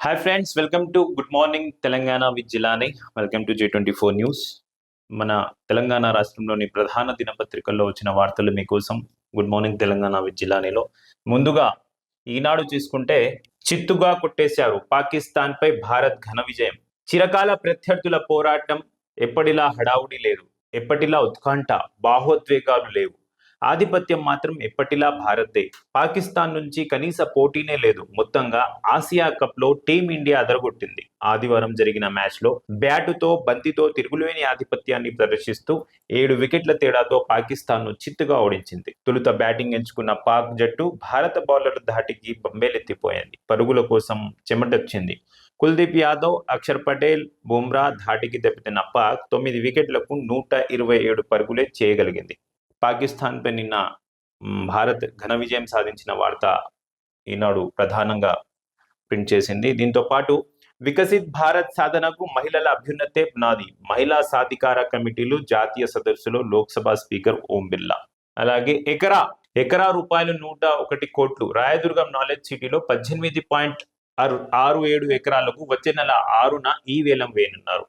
Hi friends, welcome to good morning Telangana with Jilani. Welcome to J24 news. మన తెలంగాణ రాష్ట్రంలోని ప్రధాన దినపత్రికల్లో వచ్చిన వార్తలు మీకోసం గుడ్ మార్నింగ్ తెలంగాణ విత్ జిలానీలో. ముందుగా ఈనాడు చూసుకుంటే, చిత్తుగా కొట్టేశారు పాకిస్తాన్పై భారత్ ఘన విజయం. చిరకాల ప్రత్యర్థుల పోరాటం ఎప్పటిలా హడావుడి లేదు, ఎప్పటిలా ఉత్కంఠ భావోద్వేగాలు లేవు. ఆధిపత్యం మాత్రం ఎప్పటిలా భారత్దే. పాకిస్తాన్ నుంచి కనీస పోటీనే లేదు. మొత్తంగా ఆసియా కప్ లో టీమిండియా అదరగొట్టింది. ఆదివారం జరిగిన మ్యాచ్ లో బ్యాటుతో బంతితో తిరుగులేని ఆధిపత్యాన్ని ప్రదర్శిస్తూ 7 వికెట్ల తేడాతో పాకిస్తాన్ ను చిత్తుగా ఓడించింది. తొలుత బ్యాటింగ్ ఎంచుకున్న పాక్ జట్టు భారత బౌలర్ల ధాటికి బొంబేలెత్తిపోయింది. పరుగుల కోసం చెమటొచ్చింది. కుల్దీప్ యాదవ్, అక్షర్ పటేల్, బుమ్రా ధాటికి దెబ్బతిన్న పాక్ 9 వికెట్లకు 127 పరుగులే చేయగలిగింది. పాకిస్తాన్పై నిన్న భారత్ ఘన విజయం సాధించిన వార్త ఈనాడు ప్రధానంగా ప్రింట్ చేసింది. దీంతో పాటు వికసిత్ భారత్ సాధనకు మహిళల అభ్యున్నతే పునాది, మహిళా సాధికార కమిటీలు జాతీయ సదస్సులో లోక్సభ స్పీకర్ ఓం బిర్లా. అలాగే ఎకరా రూపాయలు 101 కోట్లు రాయదుర్గం నాలెడ్జ్ సిటీలో 18.67 ఎకరాలకు వచ్చే నెల 6న ఈ వేలం వేయనున్నారు.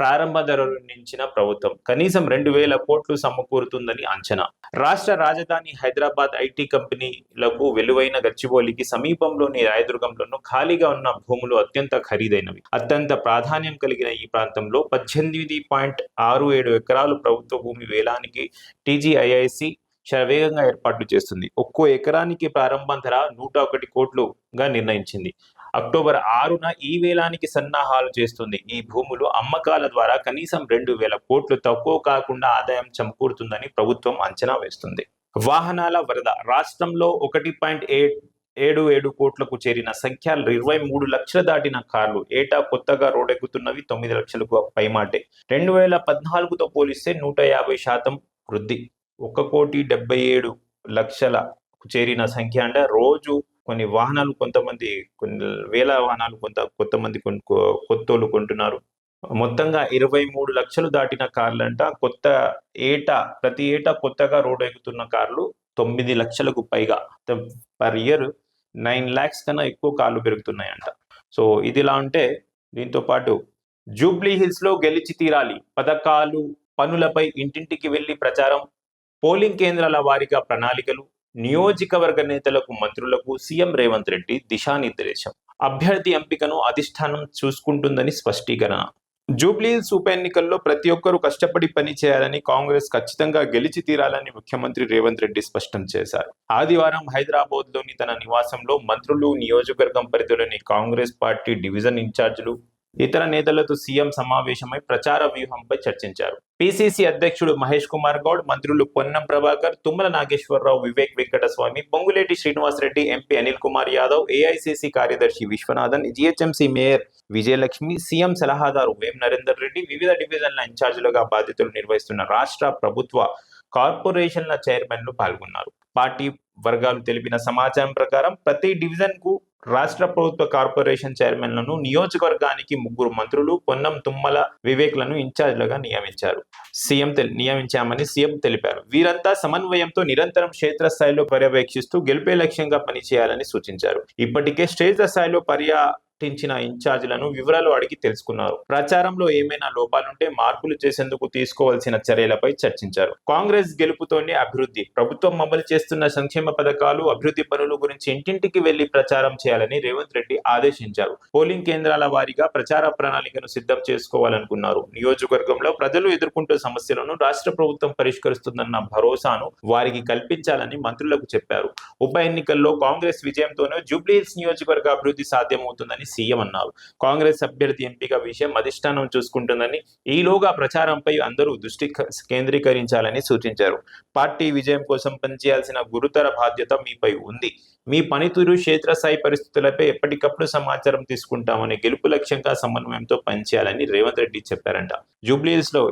ప్రారంభ ధరలు నిర్ణయించిన ప్రభుత్వం కనీసం 2,000 కోట్లు సమకూరుతుందని అంచనా. రాష్ట్ర రాజధాని హైదరాబాద్ ఐటీ కంపెనీలకు వెలువైన గచ్చిబౌలికి సమీపంలోని రాయదుర్గంలోనూ ఖాళీగా ఉన్న భూములు అత్యంత ఖరీదైనవి. అత్యంత ప్రాధాన్యం కలిగిన ఈ ప్రాంతంలో 18.67 ఎకరాలు ప్రభుత్వ భూమి వేలానికి TGIIC శరవేగంగా ఏర్పాట్లు చేస్తుంది. ఒక్కో ఎకరానికి ప్రారంభ ధర 101 కోట్లుగా నిర్ణయించింది. అక్టోబర్ 6న ఈ వేలానికి సన్నాహాలు చేస్తుంది. ఈ భూములు అమ్మకాల ద్వారా కనీసం 2,000 కోట్లు తక్కువ కాకుండా ఆదాయం సమకూరుతుందని ప్రభుత్వం అంచనా వేస్తుంది. వాహనాల వరద రాష్ట్రంలో 1.77 కోట్లకు చేరిన సంఖ్య 23 లక్షలు దాటిన కార్లు. ఏటా కొత్తగా రోడ్డెక్కుతున్నవి 9 లక్షలకు పైమాటే. 2014తో పోలిస్తే 150% వృద్ధి. 1,77,00,000కు చేరిన సంఖ్య అంటే రోజు కొన్ని వాహనాలు కొంతమంది కొన్ని వేల వాహనాలు కొంతమంది కొత్తోళ్ళు కొంటున్నారు. మొత్తంగా 23 లక్షలు దాటిన కార్లంట. ప్రతి ఏటా కొత్తగా రోడ్డు ఎక్కుతున్న కార్లు 9 లక్షలకు పైగా. పర్ ఇయర్ 9 lakhs కన్నా ఎక్కువ కార్లు పెరుగుతున్నాయంట. సో ఇదిలా ఉంటే, దీంతో పాటు జూబ్లీ హిల్స్ లో గెలిచి తీరాలి పథకాలు పనులపై ఇంటింటికి వెళ్లి ప్రచారం, పోలింగ్ కేంద్రాల వారీగా ప్రణాళికలు, నియోజకవర్గ నేతలకు మంత్రులకు సీఎం రేవంత్ రెడ్డి దిశానిర్దేశం. అభ్యర్థి ఎంపికను అధిష్టానం చూసుకుంటుందని స్పష్టీకరణ. జూబ్లీహిల్స్ ఉప ఎన్నికల్లో ప్రతి ఒక్కరూ కష్టపడి పని చేయాలని, కాంగ్రెస్ ఖచ్చితంగా గెలిచి తీరాలని ముఖ్యమంత్రి రేవంత్ రెడ్డి స్పష్టం చేశారు. ఆదివారం హైదరాబాద్ లోని తన నివాసంలో మంత్రులు, నియోజకవర్గం పరిధిలోని కాంగ్రెస్ పార్టీ డివిజన్ ఇన్ఛార్జీలు, ఇతర నేతలతో సీఎం సమావేశమై ప్రచార వ్యూహంపై చర్చించారు. పిసిసి అధ్యక్షుడు మహేష్ కుమార్ గౌడ్, మంత్రులు పొన్నం ప్రభాకర్, తుమ్మల నాగేశ్వరరావు, వివేక్ వెంకటస్వామి, పొంగులేటి శ్రీనివాసరెడ్డి, ఎంపీ అనిల్ కుమార్ యాదవ్, ఏఐసిసి కార్యదర్శి Viswanathan, GHMC mayor Vijayalakshmi, CM సలహాదారు వేం నరేందర్ రెడ్డి, వివిధ డివిజన్ల ఇన్ఛార్జీలుగా బాధ్యతలు నిర్వహిస్తున్న రాష్ట్ర ప్రభుత్వ కార్పొరేషన్ల చైర్మన్లు పాల్గొన్నారు. పార్టీ వర్గాలు తెలిపిన సమాచారం ప్రకారం ప్రతి డివిజన్ కు రాష్ట్ర ప్రభుత్వ కార్పొరేషన్ చైర్మన్లను, నియోజకవర్గానికి 3 మంత్రులు, పొన్నం, తుమ్మల, వివేక్లను ఇన్ఛార్జ్లుగా నియమించామని సీఎం తెలిపారు. వీరంతా సమన్వయంతో నిరంతరం క్షేత్రస్థాయిలో పర్యవేక్షిస్తూ గెలిపే లక్ష్యంగా పనిచేయాలని సూచించారు. ఇప్పటికే క్షేత్రస్థాయిలో పర్యటించిన ఇన్ఛార్జీలను వివరాలు అడిగి తెలుసుకున్నారు. ప్రచారంలో ఏమైనా లోపాలుంటే మార్పులు చేసేందుకు తీసుకోవాల్సిన చర్యలపై చర్చించారు. కాంగ్రెస్ గెలుపుతోనే అభివృద్ధి, ప్రభుత్వం అమలు చేస్తున్న సంక్షేమ పథకాలు, అభివృద్ధి పనుల గురించి ఇంటింటికి వెళ్లి ప్రచారం చేయాలని రేవంత్ రెడ్డి ఆదేశించారు. పోలింగ్ కేంద్రాల వారీగా ప్రచార ప్రణాళికను సిద్ధం చేసుకోవాలనుకున్నారు. నియోజకవర్గంలో ప్రజలు ఎదుర్కొంటున్న సమస్యలను రాష్ట్ర ప్రభుత్వం పరిష్కరిస్తుందన్న భరోసాను వారికి కల్పించాలని మంత్రులకు చెప్పారు. ఉప ఎన్నికల్లో కాంగ్రెస్ విజయంతోనే జూబ్లీహిల్స్ నియోజకవర్గ అభివృద్ధి సాధ్యమవుతుందని సీఎం అన్నారు. కాంగ్రెస్ అభ్యర్థి ఎంపిక విషయం అధిష్టానం చూసుకుంటుందని, ఈలోగా ప్రచారంపై అందరూ దృష్టి కేంద్రీకరించాలని సూచించారు. పార్టీ విజయం కోసం పనిచేయాల్సిన గురుతర బాధ్యత మీపై ఉంది. మీ పనితీరు, క్షేత్రస్థాయి పరిస్థితులపై ఎప్పటికప్పుడు సమాచారం తీసుకుంటామని, గెలుపు లక్ష్యంగా సమన్వయంతో పనిచేయాలని రేవంత్ రెడ్డి చెప్పారంట. జూబ్లీహిల్స్ లో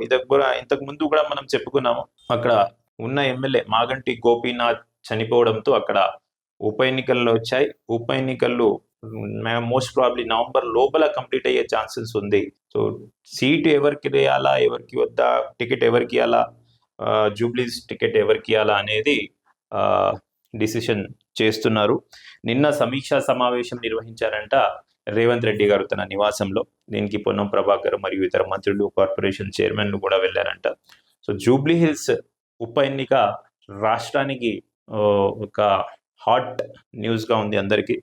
ఇంతకు ముందు కూడా మనం చెప్పుకున్నాము. అక్కడ ఉన్న ఎమ్మెల్యే మాగంటి గోపీనాథ్ చనిపోవడంతో అక్కడ ఉప ఎన్నికల్లో వచ్చాయి. ఉప ఎన్నికల్లో మోస్ట్ ప్రాబ్లీ నవంబర్ లోపల కంప్లీట్ అయ్యే ఛాన్సెస్ ఉంది. సో సీటు ఎవరికి వేయాలా, ఎవరికి వద్దా, టికెట్ ఎవరికి ఇవ్వాలా, జూబ్లీస్ టికెట్ ఎవరికి ఇవ్వాలా అనేది డిసిషన్ చేస్తున్నారు. నిన్న సమీక్షా సమావేశం నిర్వహించారంట. రేవంత్ రెడ్డి గారు తన నివాసంలో. దీనికి పొన్నం ప్రభాకర్ మరియు ఇతర మంత్రులు, కార్పొరేషన్ చైర్మన్లు కూడా వెళ్ళారంట. సో జూబ్లీ హిల్స్ ఉప ఎన్నిక రాష్ట్రానికి ఒక హాట్ న్యూస్గా ఉంది అందరికీ.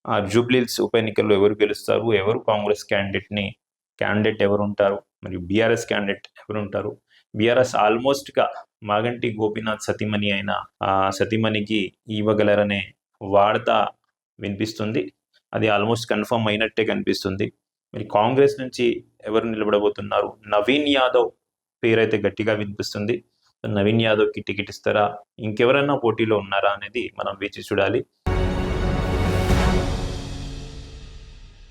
ఆ జూబ్లీ హిల్స్ ఉప ఎన్నికల్లో ఎవరు గెలుస్తారు, ఎవరు కాంగ్రెస్ క్యాండిడేట్ ఎవరు ఉంటారు, మరియు బీఆర్ఎస్ క్యాండిడేట్ ఎవరు ఉంటారు. బీఆర్ఎస్ ఆల్మోస్ట్గా మాగంటి గోపీనాథ్ సతీమణి అయిన సతీమణికి ఇవ్వగలరనే వార్త వినిపిస్తుంది. అది ఆల్మోస్ట్ కన్ఫర్మ్ అయినట్టే కనిపిస్తుంది. మరి కాంగ్రెస్ నుంచి ఎవరు నిలబడబోతున్నారు? నవీన్ యాదవ్ పేరైతే గట్టిగా వినిపిస్తుంది. నవీన్ యాదవ్కి టికెట్ ఇస్తారా, ఇంకెవరైనా పోటీలో ఉన్నారా అనేది మనం వేచి చూడాలి.